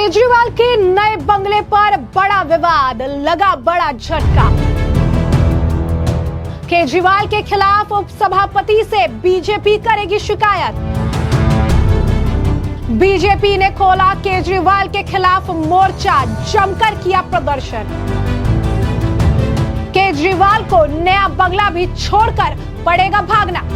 केजरीवाल के नए बंगले पर बड़ा विवाद, लगा बड़ा झटका। केजरीवाल के खिलाफ उपसभापति से बीजेपी करेगी शिकायत। बीजेपी ने खोला केजरीवाल के खिलाफ मोर्चा, जमकर किया प्रदर्शन। केजरीवाल को नया बंगला भी छोड़कर पड़ेगा भागना।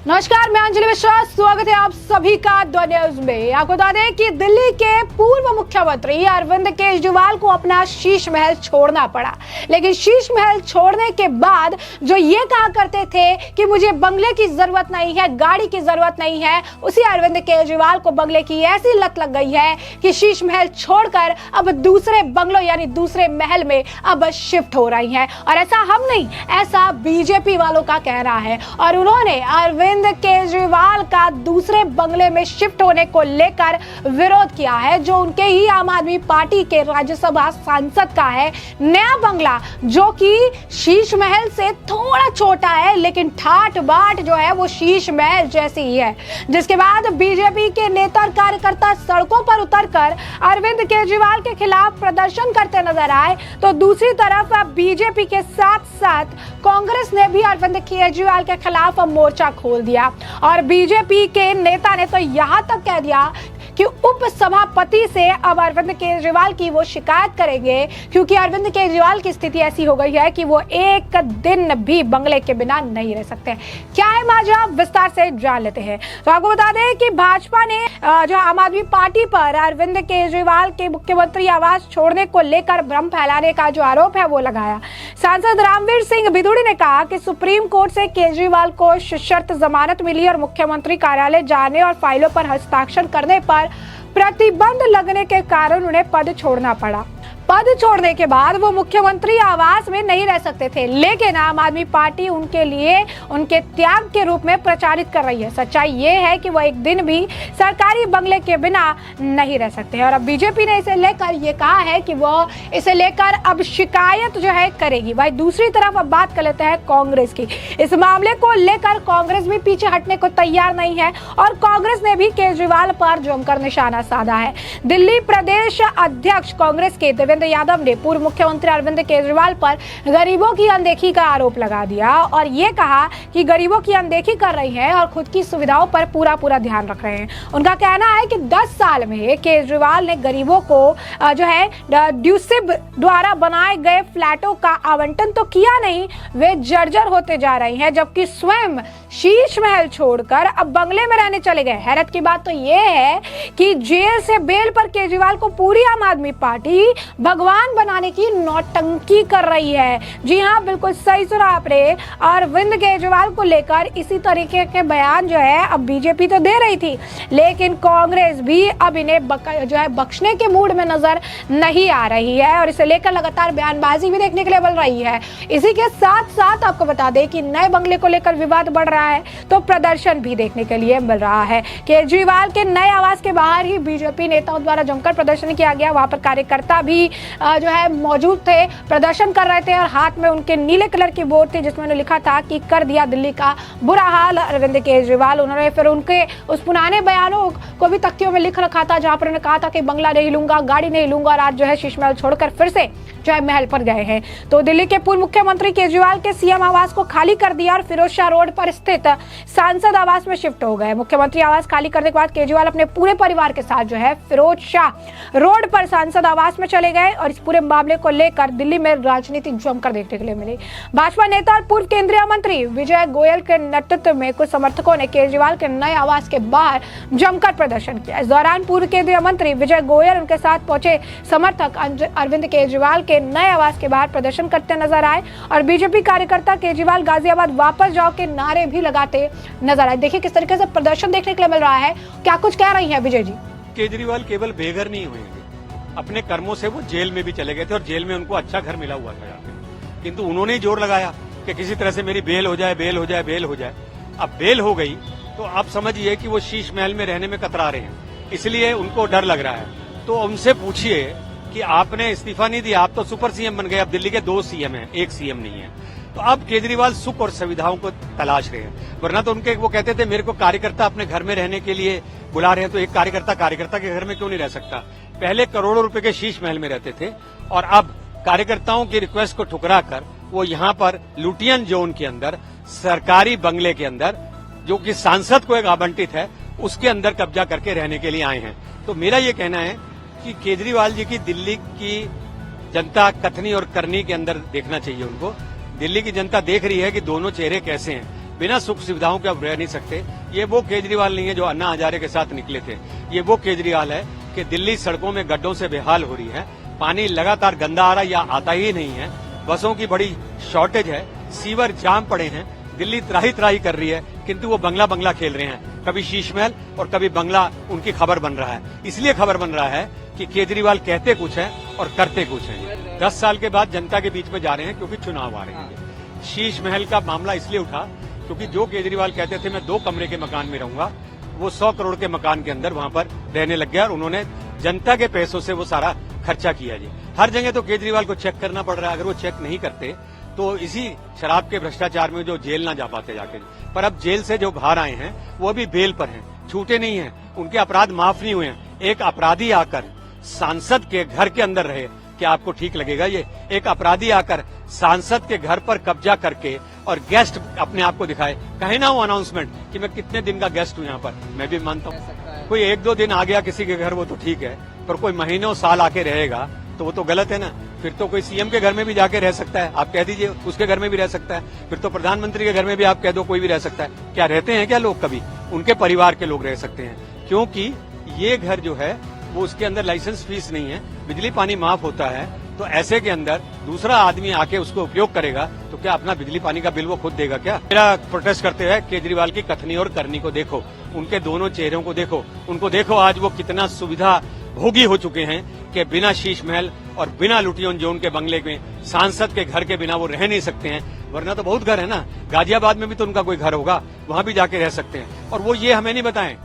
नमस्कार, मैं अंजलि मिश्रा, स्वागत है आप सभी का द न्यूज में। आपको बता दें कि दिल्ली के पूर्व मुख्यमंत्री अरविंद केजरीवाल को अपना शीश महल छोड़ना पड़ा, लेकिन शीश महल छोड़ने के बाद जो ये कहा करते थे कि मुझे बंगले की जरूरत नहीं है, गाड़ी की जरूरत नहीं है, उसी अरविंद केजरीवाल को बंगले की ऐसी लत लग गई है कि शीश महल छोड़कर अब दूसरे बंगलों यानी दूसरे महल में अब शिफ्ट हो रही है। और ऐसा हम नहीं, ऐसा बीजेपी वालों का कहना है। और उन्होंने अरविंद केजरीवाल का दूसरे बंगले में शिफ्ट होने को लेकर विरोध किया है, जो उनके ही आम आदमी पार्टी के राज्यसभा सांसद का है। नया बंगला जो कि शीश महल से थोड़ा छोटा है, लेकिन ठाट बाट जो है वो शीश महल जैसी ही है। जिसके बाद बीजेपी के नेता और कार्यकर्ता सड़कों पर उतरकर अरविंद केजरीवाल के खिलाफ प्रदर्शन करते नजर आए, तो दूसरी तरफ बीजेपी के साथ साथ कांग्रेस ने भी अरविंद केजरीवाल के खिलाफ मोर्चा खोल दिया। और बीजेपी के नेता ने तो यहां तक कह दिया कि उप सभापति से अब अरविंद केजरीवाल की वो शिकायत करेंगे, क्योंकि अरविंद केजरीवाल की स्थिति ऐसी हो गई है कि वो एक दिन भी बंगले के बिना नहीं रह सकते। क्या है माजरा, विस्तार से जान लेते हैं। तो आपको बता दें कि भाजपा ने जो आम आदमी पार्टी पर अरविंद केजरीवाल के मुख्यमंत्री आवास छोड़ने को लेकर भ्रम फैलाने का जो आरोप है वो लगाया। सांसद रामवीर सिंह बिदुड़ी ने कहा कि सुप्रीम कोर्ट से केजरीवाल को सशर्त जमानत मिली और मुख्यमंत्री कार्यालय जाने और फाइलों पर हस्ताक्षर करने पर प्रतिबंध लगने के कारण उन्हें पद छोड़ना पड़ा। पद छोड़ने के बाद वो मुख्यमंत्री आवास में नहीं रह सकते थे, लेकिन आम आदमी पार्टी उनके लिए उनके त्याग के रूप में प्रचारित कर रही है। सच्चाई ये है कि वो एक दिन भी सरकारी बंगले के बिना नहीं रह सकते हैं। और अब बीजेपी ने इसे लेकर ये कहा है कि वो इसे लेकर अब शिकायत जो है करेगी। भाई दूसरी तरफ अब बात कर लेते हैं कांग्रेस की। इस मामले को लेकर कांग्रेस भी पीछे हटने को तैयार नहीं है और कांग्रेस ने भी केजरीवाल पर जमकर निशाना साधा है। दिल्ली प्रदेश अध्यक्ष कांग्रेस के देवेंद्र यादव ने पूर्व मुख्यमंत्री अरविंद केजरीवाल पर गरीबों की अनदेखी का आरोप लगा दिया और ये कहा कि गरीबों की अनदेखी कर रही है और खुद की सुविधाओं पर पूरा ध्यान रख रहे हैं। उनका कहना है कि 10 साल में केजरीवाल ने गरीबों को जो है ड्यूसिब द्वारा बनाए गए फ्लैटों का आवंटन तो किया नहीं, वे जर्जर होते जा रही हैं, जबकि स्वयं शीश महल छोड़कर अब बंगले में रहने चले गए। हैरत की बात तो ये है कि जेल से बेल पर केजरीवाल को पूरी आम आदमी पार्टी भगवान बनाने की नौटंकी कर रही है। जी हाँ, बिल्कुल सही सुना आपने। अरविंद केजरीवाल को लेकर इसी तरीके के बयान जो है अब बीजेपी तो दे रही थी, लेकिन कांग्रेस भी अब इन्हें जो है बख्शने के मूड में नजर नहीं आ रही है और इसे लेकर लगातार बयानबाजी भी देखने के लिए मिल रही है। इसी के साथ साथ आपको बता दें कि नए बंगले को लेकर विवाद बढ़ रहा है, तो प्रदर्शन भी देखने के लिए मिल रहा है। केजरीवाल के नए आवास के बाहर ही बीजेपी नेताओं द्वारा जमकर प्रदर्शन किया गया। वहां पर कार्यकर्ता भी जो है मौजूद थे, प्रदर्शन कर रहे थे और हाथ में उनके नीले कलर की बोर्ड थी जिसमें उन्होंने लिखा था कि कर दिया दिल्ली का बुरा हाल अरविंद केजरीवाल। उन्होंने फिर उनके उस पुराने बयानों को भी तख्तियों में लिख रखा था, जहां पर उन्होंने कहा था कि बंगला नहीं लूंगा, गाड़ी नहीं लूंगा, और आज जो है शीश महल छोड़कर फिर से जो है महल पर गए हैं। तो दिल्ली के पूर्व मुख्यमंत्री केजरीवाल के सीएम आवास को खाली कर दिया और फिरोज शाह रोड पर स्थित सांसद आवास में शिफ्ट हो गए। मुख्यमंत्री आवास खाली करने के बाद केजरीवाल अपने पूरे परिवार के साथ जो है फिरोज शाह रोड पर सांसद आवास में चले गए और इस पूरे मामले को लेकर दिल्ली में राजनीति जमकर देखने के लिए मिली। भाजपा नेता और पूर्व केंद्रीय मंत्री विजय गोयल के नेतृत्व में कुछ समर्थकों ने केजरीवाल के नए आवास के बाहर जमकर प्रदर्शन किया। इस दौरान पूर्व केंद्रीय मंत्री विजय गोयल उनके साथ पहुंचे समर्थक अरविंद केजरीवाल के नए आवास के बाहर प्रदर्शन करते नजर आए और बीजेपी कार्यकर्ता केजरीवाल गाजियाबाद वापस जाओ के नारे भी लगाते नजर आए। देखिए किस तरीके से प्रदर्शन देखने के लिए मिल रहा है। क्या कुछ कह रही है विजय जी? केजरीवाल केवल बेघर नहीं हुए, अपने कर्मों से वो जेल में भी चले गए थे और जेल में उनको अच्छा घर मिला हुआ था, किंतु उन्होंने ही जोर लगाया कि किसी तरह से मेरी बेल हो जाए, बेल हो जाए, बेल हो जाए। अब बेल हो गई तो आप समझिए कि वो शीश महल में रहने में कतरा रहे हैं, इसलिए उनको डर लग रहा है। तो उनसे पूछिए कि आपने इस्तीफा नहीं दिया, आप तो सुपर सीएम बन गए। अब दिल्ली के 2 सीएम हैं, 1 सीएम नहीं है। तो अब केजरीवाल सुख और सुविधाओं को तलाश रहे हैं। वरना तो उनके वो कहते थे मेरे को कार्यकर्ता अपने घर में रहने के लिए बुला रहे हैं, तो एक कार्यकर्ता के घर में क्यों नहीं रह सकता। पहले करोड़ों रुपए के शीश महल में रहते थे और अब कार्यकर्ताओं की रिक्वेस्ट को ठुकरा कर वो यहाँ पर लुटियन जोन के अंदर सरकारी बंगले के अंदर, जो कि सांसद को एक आवंटित है, उसके अंदर कब्जा करके रहने के लिए आए हैं। तो मेरा ये कहना है कि केजरीवाल जी की दिल्ली की जनता कथनी और करनी के अंदर देखना चाहिए उनको। दिल्ली की जनता देख रही है कि दोनों चेहरे कैसे हैं। बिना सुख सुविधाओं के अब रह नहीं सकते। ये वो केजरीवाल नहीं है जो अन्ना हजारे के साथ निकले थे। ये वो केजरीवाल है कि दिल्ली सड़कों में गड्ढों से बेहाल हो रही है, पानी लगातार गंदा आ रहा है या आता ही नहीं है, बसों की बड़ी शॉर्टेज है, सीवर जाम पड़े हैं, दिल्ली त्राही त्राही कर रही है, किंतु वो बंगला बंगला खेल रहे हैं। कभी शीश महल और कभी बंगला उनकी खबर बन रहा है। इसलिए खबर बन रहा है कि केजरीवाल कहते कुछ है और करते कुछ है। 10 साल के बाद जनता के बीच में जा रहे हैं क्योंकि चुनाव आ रहे हैं। शीश महल का मामला इसलिए उठा क्योंकि जो केजरीवाल कहते थे मैं 2 कमरे के मकान में रहूंगा, वो 100 करोड़ के मकान के अंदर वहां पर रहने लग गया और उन्होंने जनता के पैसों से वो सारा खर्चा किया जी। हर जगह तो केजरीवाल को चेक करना पड़ रहा है। अगर वो चेक नहीं करते तो इसी शराब के भ्रष्टाचार में जो जेल ना जा पाते जाके। पर अब जेल से जो बाहर आए हैं वो अभी बेल पर हैं, छूटे नहीं हैं, उनके अपराध माफ नहीं हुए हैं। एक अपराधी आकर सांसद के घर के अंदर रहे, क्या आपको ठीक लगेगा? ये एक अपराधी आकर सांसद के घर पर कब्जा करके और गेस्ट अपने आप को दिखाए, कहे ना वो अनाउंसमेंट कि मैं कितने दिन का गेस्ट हूं यहाँ पर। मैं भी मानता हूँ कोई 1-2 दिन आ गया किसी के घर वो तो ठीक है, पर कोई महीनों साल आके रहेगा तो वो तो गलत है ना। फिर तो कोई सीएम के घर में भी जाके रह सकता है, आप कह दीजिए उसके घर में भी रह सकता है। फिर तो प्रधानमंत्री के घर में भी आप कह दो कोई भी रह सकता है। क्या रहते हैं क्या लोग? कभी उनके परिवार के लोग रह सकते हैं, क्योंकि ये घर जो है वो उसके अंदर लाइसेंस फीस नहीं है, बिजली पानी माफ होता है। तो ऐसे के अंदर दूसरा आदमी आके उसको उपयोग करेगा तो क्या अपना बिजली पानी का बिल वो खुद देगा क्या? मेरा प्रोटेस्ट करते हुए केजरीवाल की कथनी और करनी को देखो, उनके दोनों चेहरों को देखो, उनको देखो आज वो कितना सुविधा भोगी हो चुके हैं कि बिना शीश महल और बिना लुटियन जोन के बंगले में सांसद के घर के बिना वो रह नहीं सकते हैं। वरना तो बहुत घर है ना, गाजियाबाद में भी तो उनका कोई घर होगा, वहां भी जाके रह सकते हैं। और वो ये हमें नहीं बताएं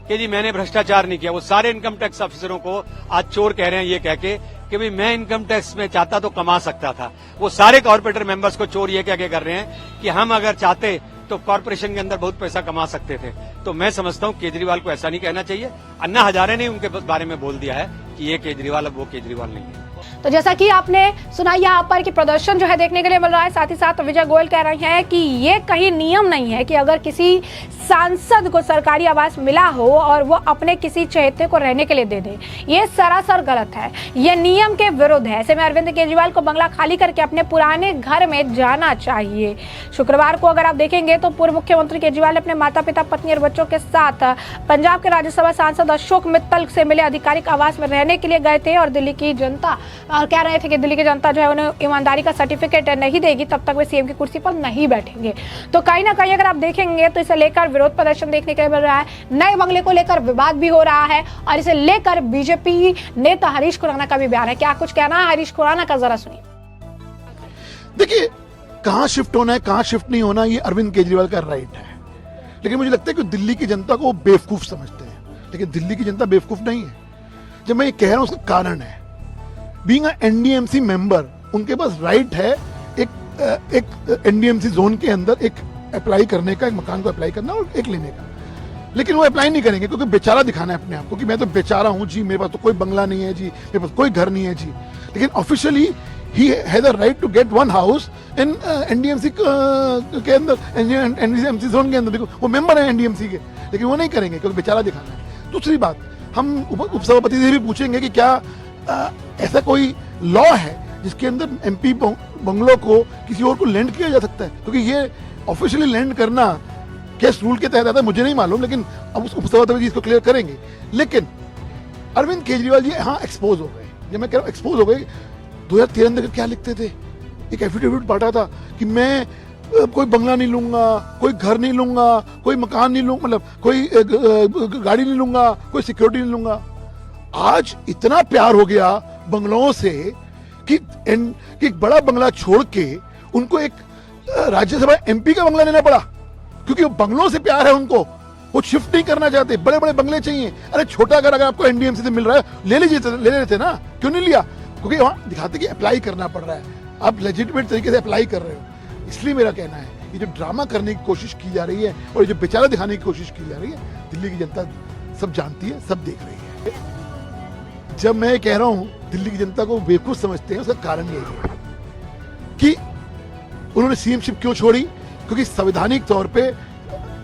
कि जी मैंने भ्रष्टाचार नहीं किया। वो सारे इनकम टैक्स ऑफिसरों को आज चोर कह रहे हैं ये कह के कि भाई मैं इनकम टैक्स में चाहता तो कमा सकता था। वो सारे कॉर्पोरेटर मेंबर्स को चोर ये कह के कर रहे हैं कि हम अगर चाहते तो कॉर्पोरेशन के अंदर बहुत पैसा कमा सकते थे। तो मैं समझता हूं केजरीवाल को ऐसा नहीं कहना चाहिए। अन्ना हजारे ने उनके बारे में बोल दिया है कि ये केजरीवाल अब वो केजरीवाल नहीं है। तो जैसा कि आपने सुना यहाँ पर कि प्रदर्शन जो है देखने के लिए मिल रहा है, साथ ही साथ विजय गोयल कह रहे हैं कि ये कहीं नियम नहीं है कि अगर किसी सांसद को सरकारी आवास मिला हो और वो अपने किसी चहेते को रहने के लिए दे दे, ये सरासर गलत है, ये नियम के विरुद्ध है। ऐसे में अरविंद केजरीवाल को बंगला खाली करके अपने पुराने घर में जाना चाहिए। शुक्रवार को अगर आप देखेंगे तो पूर्व मुख्यमंत्री केजरीवाल अपने माता पिता, पत्नी और बच्चों के साथ पंजाब के राज्यसभा सांसद अशोक मित्तल से मिले आधिकारिक आवास में रहने के लिए गए थे और दिल्ली की जनता और कह रहे थे कि दिल्ली की जनता जो है उन्हें ईमानदारी का सर्टिफिकेट नहीं देगी तब तक वे सीएम की कुर्सी पर नहीं बैठेंगे। तो कहीं ना कहीं अगर आप देखेंगे तो इसे लेकर विरोध प्रदर्शन देखने के लिए मिल रहा है। नए बंगले को लेकर विवाद भी हो रहा है और इसे लेकर बीजेपी नेता हरीश खुराना का भी बयान है। क्या कुछ कहना है हरीश खुराना का, जरा सुनिए। देखिए, कहां शिफ्ट होना है कहां शिफ्ट नहीं होना ये अरविंद केजरीवाल का राइट है, लेकिन मुझे लगता है कि दिल्ली की जनता को बेवकूफ समझते हैं, लेकिन दिल्ली की जनता बेवकूफ नहीं है। जब मैं ये कह रहा हूं उसका कारण है, बीइंग एनडीएमसी मेंबर उनके पास राइट है एक एनडीएमसी जोन के अंदर एक अप्लाई करने का, एक मकान को अप्लाई करना और एक लेने का। लेकिन वो अप्लाई नहीं करेंगे क्योंकि बेचारा दिखाना है अपने आप को कि मैं तो बेचारा हूं जी, मेरे पास तो कोई बंगला नहीं है जी, मेरे पास कोई घर नहीं है जी। लेकिन officially he has the right to get one house in NDMC के अंदर, एनडीएमसी जोन के अंदर। देखो वो मेंबर है एनडीएमसी के, लेकिन वो नहीं करेंगे क्योंकि बेचारा दिखाना है। दूसरी बात, हम उपसभापति से भी पूछेंगे कि क्या ऐसा कोई लॉ है जिसके अंदर एमपी बंगलों को किसी और को लैंड किया जा सकता है, क्योंकि ये ऑफिशियली लैंड करना किस रूल के तहत आता है मुझे नहीं मालूम, लेकिन अब उस उपसभापति जी इसको क्लियर करेंगे। लेकिन अरविंद केजरीवाल जी यहाँ एक्सपोज हो गए। जब मैं कह रहा हूँ एक्सपोज हो गए, 2013 अंदर क्या लिखते थे, एक एफिडेविट बांटा था कि मैं कोई बंगला नहीं लूंगा, कोई घर नहीं लूंगा, कोई मकान नहीं लूंगा, मतलब कोई गाड़ी नहीं लूंगा, कोई सिक्योरिटी नहीं लूंगा। आज इतना प्यार हो गया बंगलों से कि एक बड़ा बंगला छोड़ के उनको एक राज्यसभा एमपी का बंगला लेना पड़ा, क्योंकि वो बंगलों से प्यार है उनको, वो शिफ्ट नहीं करना चाहते, बड़े बड़े बंगले चाहिए। अरे छोटा घर अगर आपको एनडीएमसी से मिल रहा है ले लीजिए, ले लेते ना, क्यों नहीं लिया? क्योंकि वहां दिखाते कि अप्लाई करना पड़ रहा है, आप लेजिटिमेट तरीके से अप्लाई कर रहे हो। इसलिए मेरा कहना है ये जो ड्रामा करने की कोशिश की जा रही है और ये जो बेचारा दिखाने की कोशिश की जा रही है, दिल्ली की जनता सब जानती है, सब देख रही है। जब मैं कह रहा हूं दिल्ली की जनता को बेवकूफ समझते हैं, उसका कारण यही है कि उन्होंने सीएमशिप क्यों छोड़ी, क्योंकि संवैधानिक तौर पे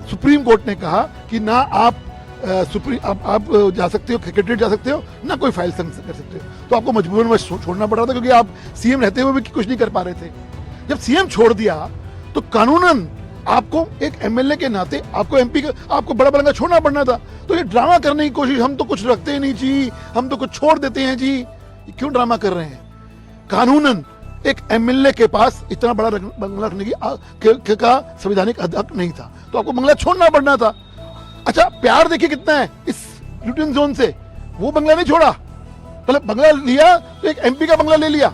सुप्रीम कोर्ट ने कहा कि ना आप आप जा सकते हो, सेक्रेटरीट जा सकते हो, ना कोई फाइल कर सकते हो, तो आपको मजबूरन में छोड़ना पड़ रहा था, क्योंकि आप सीएम रहते हुए भी कुछ नहीं कर पा रहे थे। जब सीएम छोड़ दिया तो कानूनन आपको एक एमएलए के नाते आपको एमपी का आपको बड़ा बलंगा छोड़ना पड़ना था। तो ये ड्रामा करने की कोशिश, हम तो कुछ रखते ही नहीं जी, हम तो कुछ छोड़ देते हैं जी, ये क्यों ड्रामा कर रहे हैं? कानूनन एक एमएलए के पास इतना बड़ा बंगला रखने की का संवैधानिक हक नहीं था, तो आपको बंगला छोड़ना पड़ना था। अच्छा, प्यार देखिए कितना है इस लुटिन जोन से, वो बंगला नहीं छोड़ा, पहले बंगला लिया तो एक एमपी का बंगला ले लिया,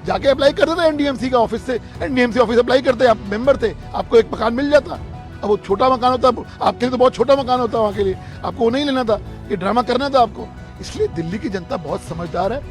जाके अप्लाई करते थे एनडीएमसी का ऑफिस से, एनडीएमसी ऑफिस अप्लाई करते, आप मेंबर थे, आपको एक मकान मिल जाता। अब वो छोटा मकान होता, आपके लिए तो बहुत छोटा मकान होता, वहां के लिए आपको वो नहीं लेना था, ये ड्रामा करना था आपको। इसलिए दिल्ली की जनता बहुत समझदार है,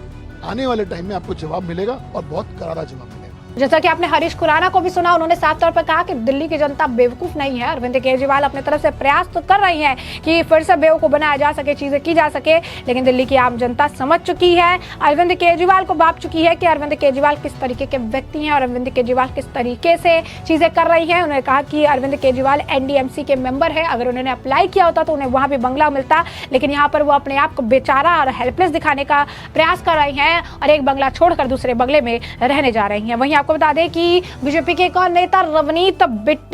आने वाले टाइम में आपको जवाब मिलेगा और बहुत करारा जवाब मिलेगा। जैसा कि आपने हरीश खुराना को भी सुना, उन्होंने साफ तौर पर कहा कि दिल्ली की जनता बेवकूफ नहीं है। अरविंद केजरीवाल अपने तरफ से प्रयास तो कर रही है कि फिर से बेवकूफ बनाया जा सके, चीजें की जा सके, लेकिन दिल्ली की आम जनता समझ चुकी है, अरविंद केजरीवाल को भाप चुकी है कि अरविंद केजरीवाल किस तरीके के व्यक्ति हैं और अरविंद केजरीवाल किस तरीके से चीजें कर रही है। उन्होंने कहा कि अरविंद केजरीवाल एनडीएमसी के मेंबर है, अगर उन्होंने अप्लाई किया होता तो उन्हें वहां भी बंगला मिलता, लेकिन यहाँ पर वो अपने आप को बेचारा और हेल्पलेस दिखाने का प्रयास कर रही हैं और एक बंगला छोड़कर दूसरे बंगले में रहने जा रही हैं। वहीं आपको बता दें कि बीजेपी के एक और नेता रवनीत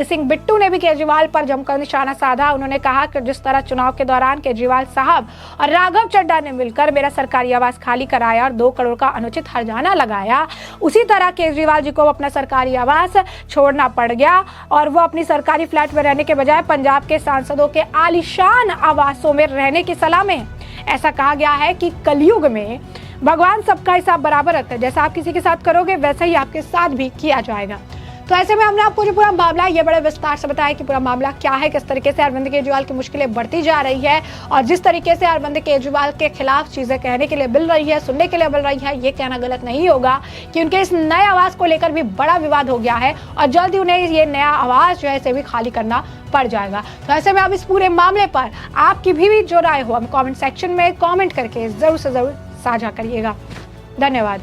सिंह बिट्टू ने भी केजरीवाल पर जमकर निशाना साधा। उन्होंने कहा कि जिस तरह चुनाव के दौरान केजरीवाल साहब और राघव चड्ढा ने मिलकर मेरा सरकारी आवास खाली कराया और 2 करोड़ का अनुचित हर्जाना लगाया, उसी तरह केजरीवाल जी को अपना सरकारी आवास छोड़ना पड़ गया और वो अपनी सरकारी फ्लैट में रहने के बजाय पंजाब के सांसदों के आलीशान आवासों में रहने की सलाह में। ऐसा कहा गया है कि कलयुग में भगवान सबका हिसाब बराबर रखता है, जैसा आप किसी के साथ करोगे वैसा ही आपके साथ भी किया जाएगा। तो ऐसे में हमने आपको जो पूरा मामला है ये बड़े विस्तार से बताया कि पूरा मामला क्या है, किस तरीके से अरविंद केजरीवाल की मुश्किलें बढ़ती जा रही है और जिस तरीके से अरविंद केजरीवाल के खिलाफ चीजें कहने के लिए मिल रही है, सुनने के लिए मिल रही है, ये कहना गलत नहीं होगा कि उनके इस नए आवास को लेकर भी बड़ा विवाद हो गया है और जल्द ही उन्हें ये नया आवास जो है इसे भी खाली करना पड़ जाएगा। तो ऐसे में अब इस पूरे मामले पर आपकी भी जो राय हो हम कॉमेंट सेक्शन में कॉमेंट करके जरूर से जरूर साझा करिएगा। धन्यवाद।